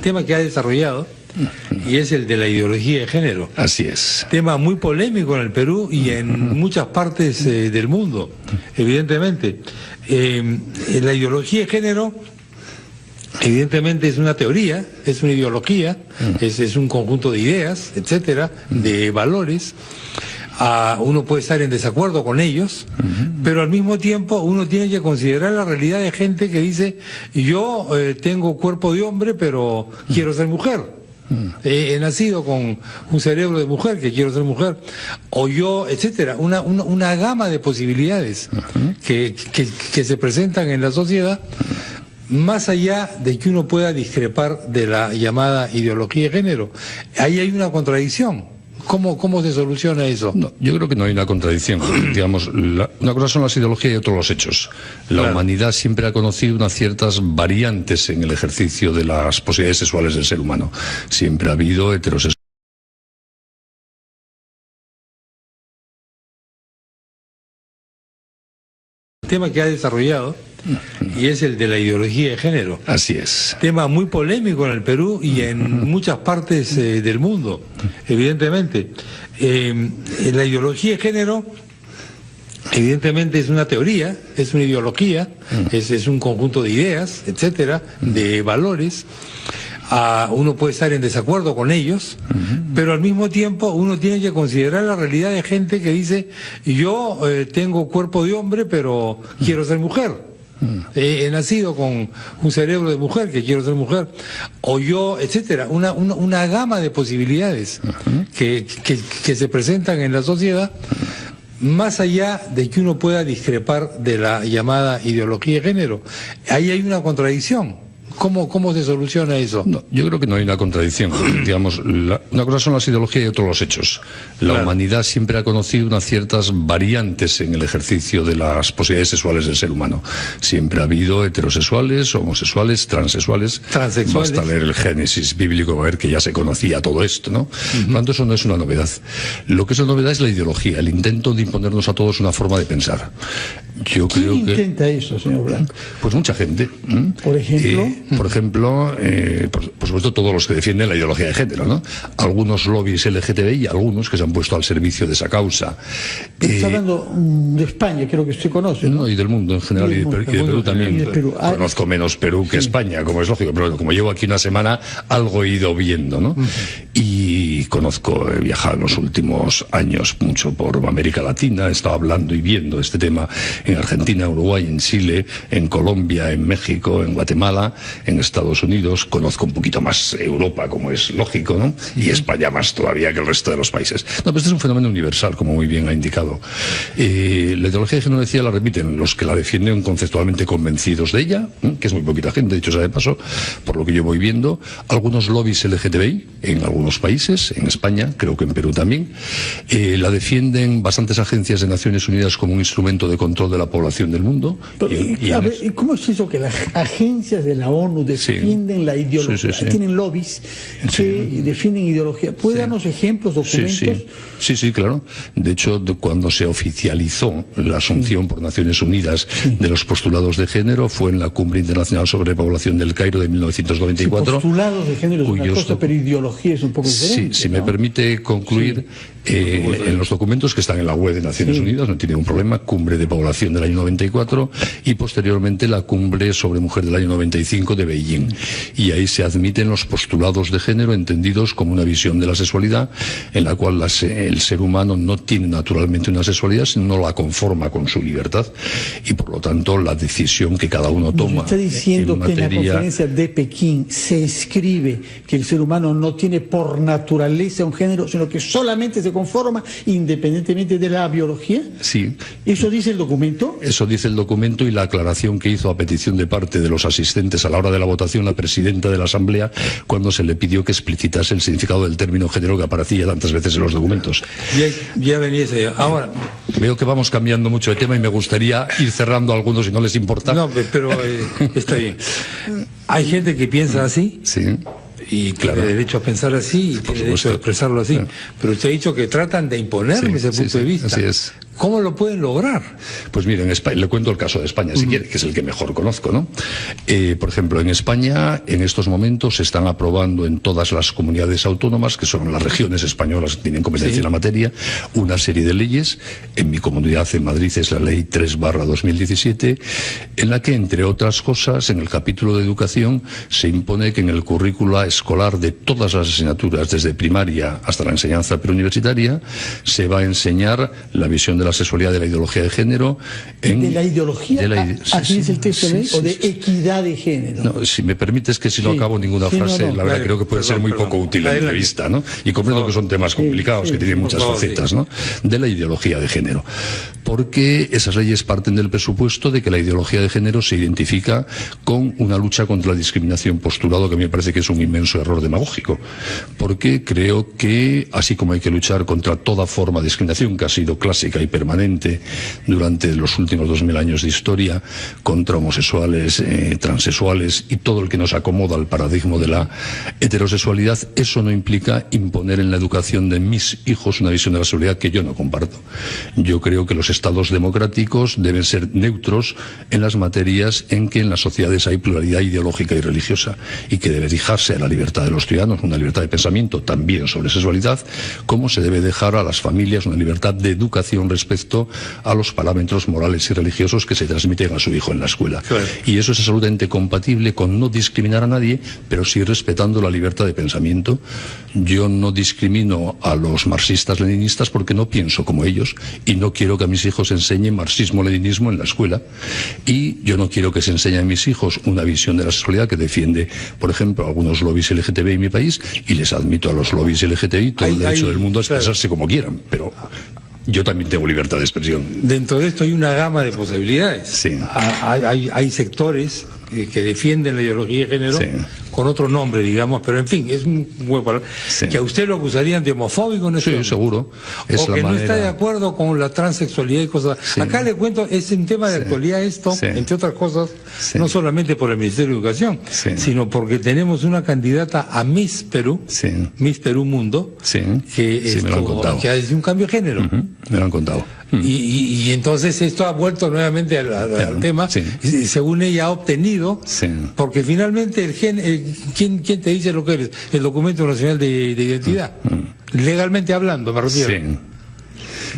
tema que ha desarrollado, y es el de la ideología de género. Así es. Tema muy polémico en el Perú y en muchas partes del mundo, evidentemente. La ideología de género, evidentemente, es una teoría, es una ideología, es un conjunto de ideas, etcétera, de valores. Uno puede estar en desacuerdo con ellos, pero al mismo tiempo uno tiene que considerar la realidad de gente que dice: yo tengo cuerpo de hombre, pero quiero ser mujer. He nacido con un cerebro de mujer, que quiero ser mujer, o yo, etcétera, una gama de posibilidades que se presentan en la sociedad, más allá de que uno pueda discrepar de la llamada ideología de género. Ahí hay una contradicción. ¿Cómo se soluciona eso? No, yo creo que no hay una contradicción. Digamos, una cosa son las ideologías y otra los hechos. La humanidad siempre ha conocido unas ciertas variantes en el ejercicio de las posibilidades sexuales del ser humano. Siempre ha habido heterosexuales. Tema que ha desarrollado, y es el de la ideología de género. Así es. Tema muy polémico en el Perú y en muchas partes del mundo, evidentemente. La ideología de género, evidentemente, es una teoría, es una ideología, es un conjunto de ideas, etcétera, de valores. Uno puede estar en desacuerdo con ellos, pero al mismo tiempo uno tiene que considerar la realidad de gente que dice: yo tengo cuerpo de hombre, pero quiero ser mujer. He nacido con un cerebro de mujer, que quiero ser mujer, o yo, etcétera, una gama de posibilidades que se presentan en la sociedad, más allá de que uno pueda discrepar de la llamada ideología de género. Ahí hay una contradicción. ¿Cómo se soluciona eso? No, yo creo que no hay una contradicción. Digamos, una cosa son las ideologías y otra los hechos. La humanidad siempre ha conocido unas ciertas variantes en el ejercicio de las posibilidades sexuales del ser humano. Siempre ha habido heterosexuales, homosexuales, transexuales. Basta leer el Génesis bíblico para ver que ya se conocía todo esto, ¿no? Por lo tanto, eso no es una novedad. Lo que es una novedad es la ideología, el intento de imponernos a todos una forma de pensar. Yo creo ¿Quién intenta eso, señor Blanco? Pues mucha gente. Por ejemplo... por supuesto, todos los que defienden la ideología de género, ¿no? Algunos lobbies LGTBI y algunos que se han puesto al servicio de esa causa. Está hablando de España, creo que usted conoce, ¿no? Y del mundo en general, y de Perú también. Conozco menos Perú que España, como es lógico, pero como llevo aquí una semana, algo he ido viendo, ¿no? Y he viajado en los últimos años mucho por América Latina, he estado hablando y viendo este tema en Argentina, Uruguay, en Chile, en Colombia, en México, en Guatemala, en Estados Unidos. Conozco un poquito más Europa, como es lógico, ¿no? Y España más todavía que el resto de los países. No, pero este es un fenómeno universal, como muy bien ha indicado. La ideología de género, decía, la repiten los que la defienden conceptualmente convencidos de ella, que es muy poquita gente, dicho sea de paso, por lo que yo voy viendo. Algunos lobbies LGTBI en algunos países, en España, creo que en Perú también. La defienden bastantes agencias de Naciones Unidas como un instrumento de control de la población del mundo. ¿Cómo es eso que las agencias de la ONU defienden la ideología? Tienen lobbies que defienden ideología. ¿Puede darnos ejemplos, documentos? Sí, claro. De hecho, cuando se oficializó la asunción por Naciones Unidas de los postulados de género, fue en la Cumbre Internacional sobre Población del Cairo de 1994. Postulados de género es una cosa, pero ideología es un poco diferente. Si me permite concluir, en los documentos que están en la web de Naciones Unidas, no tiene ningún problema, Cumbre de Población del año 94 y posteriormente la Cumbre sobre Mujer del año 95 de Beijing. Y ahí se admiten los postulados de género entendidos como una visión de la sexualidad en la cual el ser humano no tiene naturalmente una sexualidad, sino la conforma con su libertad y por lo tanto la decisión que cada uno toma. Está diciendo que en la conferencia de Pekín se escribe que el ser humano no tiene por naturaleza un género, sino que solamente se conforma independientemente de la biología. Sí. ¿Eso dice el documento? Eso dice el documento y la aclaración que hizo a petición de parte de los asistentes a la hora de la votación la presidenta de la Asamblea cuando se le pidió que explicitase el significado del término género que aparecía tantas veces en los documentos. Ya venía ahora. Veo que vamos cambiando mucho de tema y me gustaría ir cerrando algunos si no les importa. No, pero está bien. Hay gente que piensa así. Sí. Y tiene derecho a pensar así y tiene derecho a expresarlo así. Pero usted ha dicho que tratan de imponerme ese punto de vista. Así es. ¿Cómo lo pueden lograr? Pues miren, le cuento el caso de España, si quiere, que es el que mejor conozco, ¿no? Por ejemplo, en España, en estos momentos, se están aprobando en todas las comunidades autónomas, que son las regiones españolas que tienen competencia en la materia, una serie de leyes. En mi comunidad, en Madrid, es la Ley 3/2017, en la que, entre otras cosas, en el capítulo de educación, se impone que en el currículo escolar de todas las asignaturas, desde primaria hasta la enseñanza preuniversitaria, se va a enseñar la visión de la sexualidad, de la ideología de género. ¿De la ideología? ¿Así es el texto de ley? ¿O de equidad de género? No, si me permites, que si no acabo ninguna frase, la verdad creo que puede ser muy poco útil la entrevista, ¿no? Y comprendo que son temas complicados, que tienen muchas facetas, ¿no? De la ideología de género. Porque esas leyes parten del presupuesto de que la ideología de género se identifica con una lucha contra la discriminación, postulado que a mí me parece que es un inmenso error demagógico. Porque creo que, así como hay que luchar contra toda forma de discriminación que ha sido clásica y permanente durante los últimos 2000 años de historia, contra homosexuales, transexuales y todo el que nos acomoda al paradigma de la heterosexualidad, eso no implica imponer en la educación de mis hijos una visión de la sexualidad que yo no comparto. Yo creo que los estados democráticos deben ser neutros en las materias en que en las sociedades hay pluralidad ideológica y religiosa, y que debe dejarse a la libertad de los ciudadanos una libertad de pensamiento también sobre sexualidad, como se debe dejar a las familias una libertad de educación respecto a los parámetros morales y religiosos que se transmiten a su hijo en la escuela. Claro. Y eso es absolutamente compatible con no discriminar a nadie, pero sí respetando la libertad de pensamiento. Yo no discrimino a los marxistas-leninistas porque no pienso como ellos, y no quiero que a mis hijos enseñen marxismo-leninismo en la escuela. Y yo no quiero que se enseñe a mis hijos una visión de la sexualidad que defiende, por ejemplo, algunos lobbies LGTBI en mi país, y les admito a los lobbies LGTBI todo el derecho del mundo a expresarse como quieran, pero yo también tengo libertad de expresión. Dentro de esto hay una gama de posibilidades. Sí. Hay sectores que defienden la ideología de género, sí, con otro nombre, digamos, pero en fin, es un buen palabra. Sí. Que a usted lo acusarían de homofóbico, ¿no? Sí, seguro. Es o que no está de acuerdo con la transexualidad y cosas. Sí. Acá le cuento, es un tema de actualidad esto, sí, entre otras cosas, sí, no solamente por el Ministerio de Educación, sí, sino porque tenemos una candidata a Miss Perú, sí, Miss Perú Mundo, sí, que, me lo han contado, que ha sido un cambio de género. Me lo han contado. Y entonces esto ha vuelto nuevamente al tema, sí, según ella ha obtenido, sí, porque finalmente ¿quién te dice lo que eres? El documento nacional de identidad, legalmente hablando, me refiero. Sí.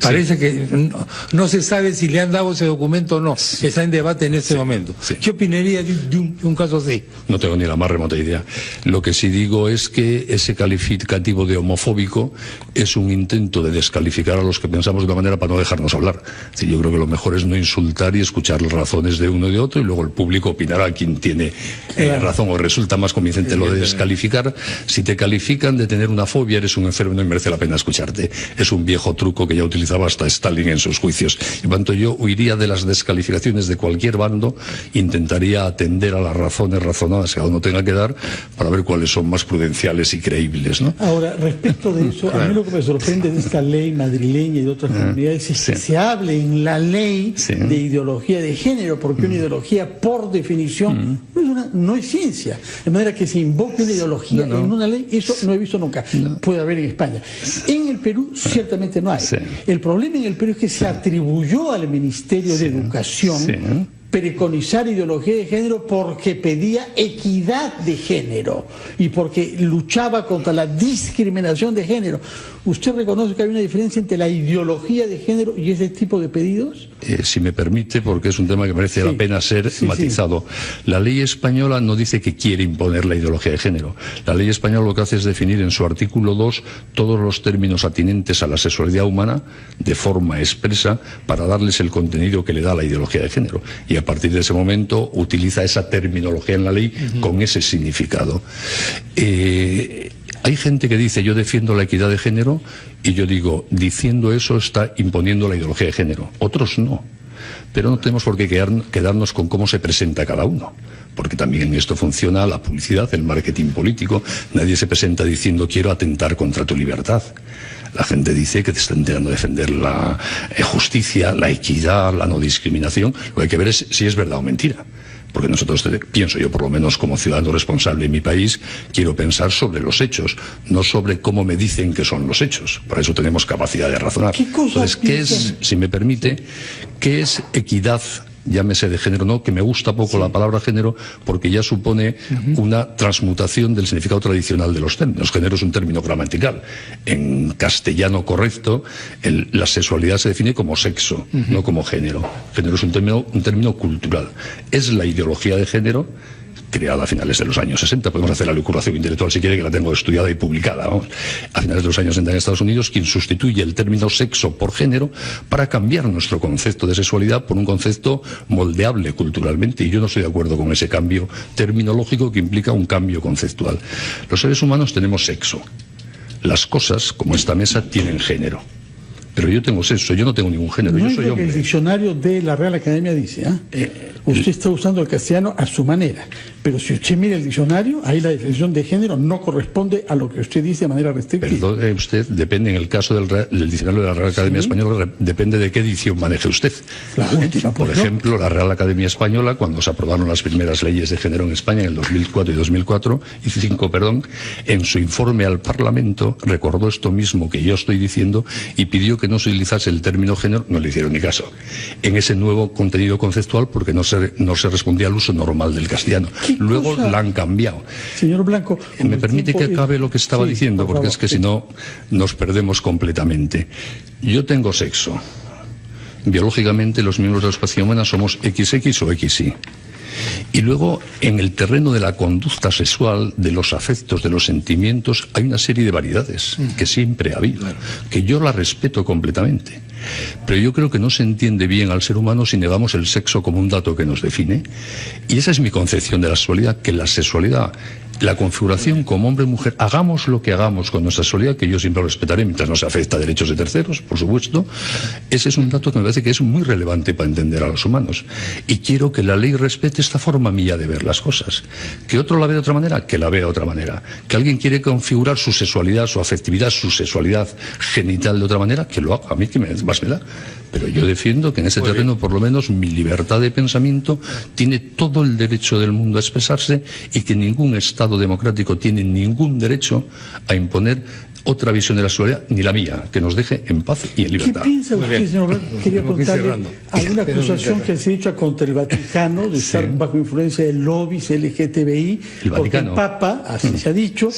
Parece, sí, que no se sabe si le han dado ese documento o no. Sí. Está en debate en este, sí, momento. Sí. ¿Qué opinaría de un caso así? No tengo ni la más remota idea. Lo que sí digo es que ese calificativo de homofóbico es un intento de descalificar a los que pensamos de una manera para no dejarnos hablar. Sí, yo creo que lo mejor es no insultar y escuchar las razones de uno y de otro, y luego el público opinará a quien tiene razón, o resulta más convincente lo de descalificar. Si te califican de tener una fobia, eres un enfermo y no merece la pena escucharte. Es un viejo truco que ya utilizaba hasta Stalin en sus juicios. En cuanto yo huiría de las descalificaciones de cualquier bando, intentaría atender a las razones razonadas que cada uno tenga que dar para ver cuáles son más prudenciales y creíbles, ¿no? Ahora, respecto de eso, a mí lo que me sorprende de esta ley madrileña y de otras comunidades es que se hable en la ley de ideología de género, porque una ideología, por definición, no es ciencia. De manera que se invoque una ideología en una ley, eso no he visto nunca. Puede haber en España. En el Perú, ciertamente no hay. El problema en el Perú es que se atribuyó al Ministerio de Educación preconizar ideología de género porque pedía equidad de género y porque luchaba contra la discriminación de género. ¿Usted reconoce que hay una diferencia entre la ideología de género y ese tipo de pedidos? Si me permite, porque es un tema que merece la pena ser matizado. La ley española no dice que quiere imponer la ideología de género. La ley española lo que hace es definir en su artículo 2 todos los términos atinentes a la sexualidad humana de forma expresa para darles el contenido que le da la ideología de género. Y a partir de ese momento utiliza esa terminología en la ley con ese significado. Hay gente que dice, yo defiendo la equidad de género, y yo digo, diciendo eso está imponiendo la ideología de género. Otros no. Pero no tenemos por qué quedarnos con cómo se presenta cada uno. Porque también en esto funciona la publicidad, el marketing político. Nadie se presenta diciendo, quiero atentar contra tu libertad. La gente dice que te está intentando defender la justicia, la equidad, la no discriminación. Lo que hay que ver es si es verdad o mentira. porque nosotros, pienso yo por lo menos como ciudadano responsable en mi país, quiero pensar sobre los hechos, no sobre cómo me dicen que son los hechos. Para eso tenemos capacidad de razonar. Entonces, ¿qué es, si me permite, qué es equidad? Llámese de género, no, que me gusta poco la palabra género porque ya supone una transmutación del significado tradicional de los términos. Género es un término gramatical. En castellano correcto, la sexualidad se define como sexo, no como género. Género es un término cultural. Es la ideología de género creada a finales de los años 60, podemos hacer la lucuración intelectual si quiere, que la tengo estudiada y publicada, ¿no? A finales de los años 60 en Estados Unidos, quien sustituye el término sexo por género para cambiar nuestro concepto de sexualidad por un concepto moldeable culturalmente, y yo no estoy de acuerdo con ese cambio terminológico que implica un cambio conceptual. Los seres humanos tenemos sexo, las cosas, como esta mesa, tienen género. Pero yo tengo sexo, yo no tengo ningún género, yo soy hombre. El diccionario de la Real Academia dice, usted está usando el castellano a su manera, pero si usted mira el diccionario, ahí la definición de género no corresponde a lo que usted dice de manera restrictiva. Perdone usted, depende, en el caso del diccionario de la Real Academia Española, depende de qué edición maneje usted. La última, por ejemplo, la Real Academia Española, cuando se aprobaron las primeras leyes de género en España, en el 2004 y 2005, en su informe al Parlamento, recordó esto mismo que yo estoy diciendo y pidió que no se utilizase el término género, no le hicieron ni caso, en ese nuevo contenido conceptual, porque no se respondía al uso normal del castellano. Luego la han cambiado. Señor Blanco, ¿me permite que acabe lo que estaba diciendo? Porque es que si no, nos perdemos completamente. Yo tengo sexo. Biológicamente, los miembros de la especie humana somos XX o XY. Y luego, en el terreno de la conducta sexual, de los afectos, de los sentimientos, hay una serie de variedades que siempre ha habido, que yo la respeto completamente. Pero yo creo que no se entiende bien al ser humano si negamos el sexo como un dato que nos define. Y esa es mi concepción de la sexualidad, que la sexualidad, la configuración como hombre y mujer, hagamos lo que hagamos con nuestra sexualidad, que yo siempre lo respetaré mientras no se afecta a derechos de terceros, por supuesto, ese es un dato que me parece que es muy relevante para entender a los humanos. Y quiero que la ley respete esta forma mía de ver las cosas. Que otro la ve de otra manera, que la vea de otra manera. Que alguien quiere configurar su sexualidad, su afectividad, su sexualidad genital de otra manera, que lo haga. A mí que más me da. Pero yo defiendo que en ese terreno, por lo menos, mi libertad de pensamiento tiene todo el derecho del mundo a expresarse y que ningún Estado democrático tiene ningún derecho a imponer otra visión de la sexualidad, ni la mía, que nos deje en paz y en libertad. ¿Qué piensa usted, señor Blanco? Quería contarle alguna acusación que se ha hecho contra el Vaticano de estar bajo influencia de lobbies LGTBI, porque el Papa, así se ha dicho,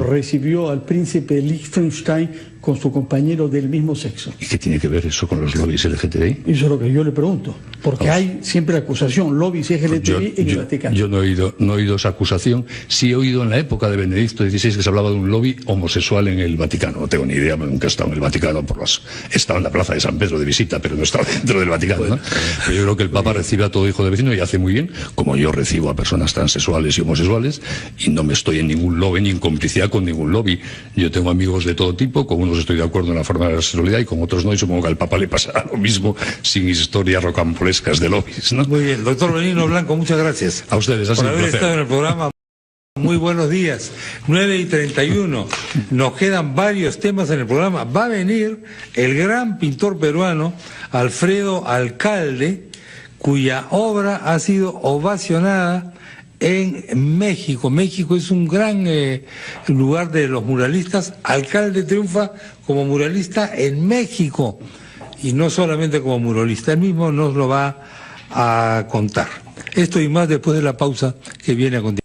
recibió al príncipe Liechtenstein con su compañero del mismo sexo. ¿Y qué tiene que ver eso con los lobbies LGTBI? Eso es lo que yo le pregunto, porque hay siempre acusación, lobbies LGTBI en el Vaticano. Yo no he oído esa acusación. Sí he oído en la época de Benedicto XVI que se hablaba de un lobby homosexual en el Vaticano. No tengo ni idea, nunca he estado en el Vaticano, he estado en la plaza de San Pedro de visita, pero no he estado dentro del Vaticano, ¿no? Pero yo creo que el Papa recibe a todo hijo de vecino y hace muy bien, como yo recibo a personas transexuales y homosexuales, y no me estoy en ningún lobby ni en complicidad con ningún lobby. Yo tengo amigos de todo tipo, con unos estoy de acuerdo en la forma de la sexualidad y con otros no, y supongo que al Papa le pasará lo mismo, sin historias rocambolescas de lobbies, ¿no? Muy bien, doctor Benigno Blanco, muchas gracias. A ustedes, ha sido un placer. Por haber estado en el programa. Muy buenos días, 9:31. Nos quedan varios temas en el programa. Va a venir el gran pintor peruano Alfredo Alcalde, cuya obra ha sido ovacionada en México. México es un gran lugar de los muralistas. Alcalde triunfa como muralista en México y no solamente como muralista. Él mismo nos lo va a contar. Esto y más después de la pausa que viene a continuación.